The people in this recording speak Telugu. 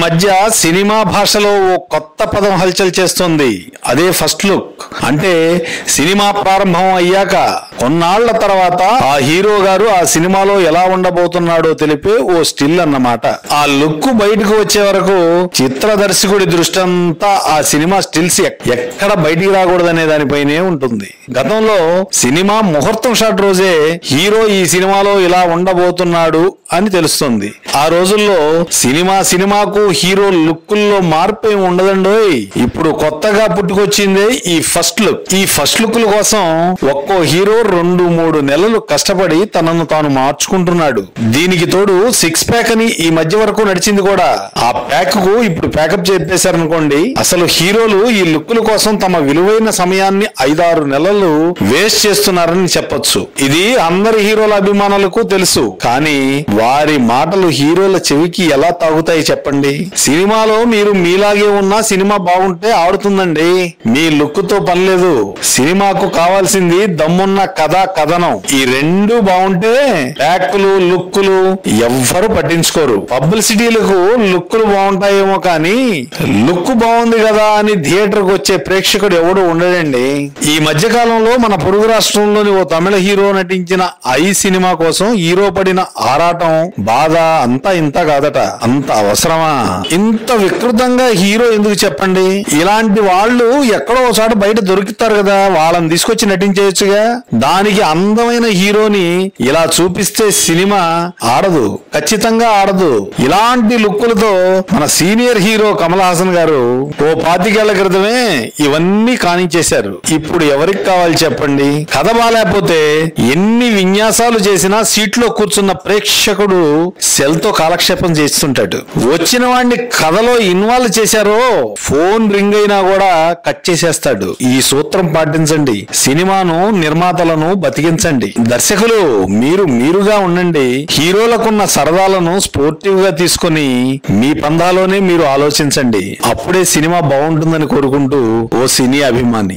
మధ్య సినిమా భాషలో ఓ కొత్త పదం హల్చల్ చేస్తోంది. అదే ఫస్ట్ లుక్. అంటే సినిమా ప్రారంభం అయ్యాక కొన్నాళ్ల తర్వాత ఆ హీరో గారు ఆ సినిమాలో ఎలా ఉండబోతున్నాడో తెలిపే ఓ స్టిల్ అన్నమాట. ఆ లుక్ బయటకు వచ్చే వరకు చిత్ర దర్శకుడి దృష్టి అంతా ఆ సినిమా స్టిల్స్ ఎక్కడ బయటికి రాకూడదనే దానిపైనే ఉంటుంది. గతంలో సినిమా ముహూర్తం షాట్ రోజే హీరో ఈ సినిమాలో ఇలా ఉండబోతున్నాడు అని తెలుస్తుంది. ఆ రోజుల్లో సినిమాకు హీరో లుక్కుల్లో మార్పు ఏమి ఉండదండోయ్. ఇప్పుడు కొత్తగా పుట్టుకొచ్చిందే ఈ ఫస్ట్ లుక్. ఈ ఫస్ట్ లుక్ కోసం ఒక్కో హీరో 2-3 నెలలు కష్టపడి తనను తాను మార్చుకుంటున్నాడు. దీనికి తోడు 6 ప్యాక్ అని ఈ మధ్య వరకు నడిచింది కూడా. ఆ ప్యాక్ కు ఇప్పుడు ప్యాకప్ చెప్పేశారనుకోండి, అసలు హీరోలు ఈ లుక్కుల కోసం తమ విలువైన సమయాన్ని 5-6 నెలలు వేస్ట్ చేస్తున్నారని చెప్పొచ్చు. ఇది అందరి హీరోల అభిమానులకు తెలుసు. కానీ వారి మాటలు హీరోల చెవికి ఎలా తాగుతాయి చెప్పండి. సినిమాలో మీరు మీలాగే ఉన్నా సినిమా బాగుంటే ఆడుతుందండి. మీ లుక్ తో పని లేదు. సినిమాకు కావాల్సింది దమ్మున్న కథనం. ఈ రెండు బాగుంటే ప్యాక్లు లుక్కులు ఎవ్వరు పట్టించుకోరు. పబ్లిసిటీలకు లుక్కులు బాగుంటాయేమో కానీ లుక్ బాగుంది కదా అని థియేటర్ కు వచ్చే ప్రేక్షకుడు ఎవడు ఉండడండి. ఈ మధ్య కాలంలో మన పొరుగు రాష్ట్రంలోని ఓ తమిళ హీరో నటించిన ఐ సినిమా కోసం హీరో పడిన ఆరాటం, బాధ అంతా ఇంత కాదట. అంత అవసరమా? ఇంత వికృతంగా హీరో ఎందుకు చెప్పండి? ఇలాంటి వాళ్ళు ఎక్కడో ఒకసారి బయట దొరుకుతారు కదా, వాళ్ళని తీసుకొచ్చి నటించవచ్చుగా. దానికి అందమైన హీరోని ఇలా చూపిస్తే సినిమా ఆడదు, ఖచ్చితంగా ఆడదు. ఇలాంటి లుక్కులతో మన సీనియర్ హీరో కమల్ హాసన్ గారు ఓ 25 ఏళ్ల క్రితమే ఇవన్నీ కానించేశారు. ఇప్పుడు ఎవరికి కావాలి చెప్పండి? కథ బాలేకపోతే ఎన్ని విన్యాసాలు చేసినా సీట్లో కూర్చున్న ప్రేక్షకుడు సెల్ తో కాలక్షేపం చేస్తుంటాడు. వచ్చిన వాడిని కథలో ఇన్వాల్వ్ చేశారో ఫోన్ రింగ్ అయినా కూడా కట్ చేసేస్తాడు. ఈ సూత్రం పాటించండి. సినిమాను, నిర్మాతలను బతికించండి. దర్శకులు మీరుగా ఉండండి. హీరోలకున్న సరదాలను స్పోర్టివ్ గా తీసుకుని మీ పందాలోనే మీరు ఆలోచించండి. అప్పుడే సినిమా బాగుంటుందని కోరుకుంటూ ఓ సినీ అభిమాని.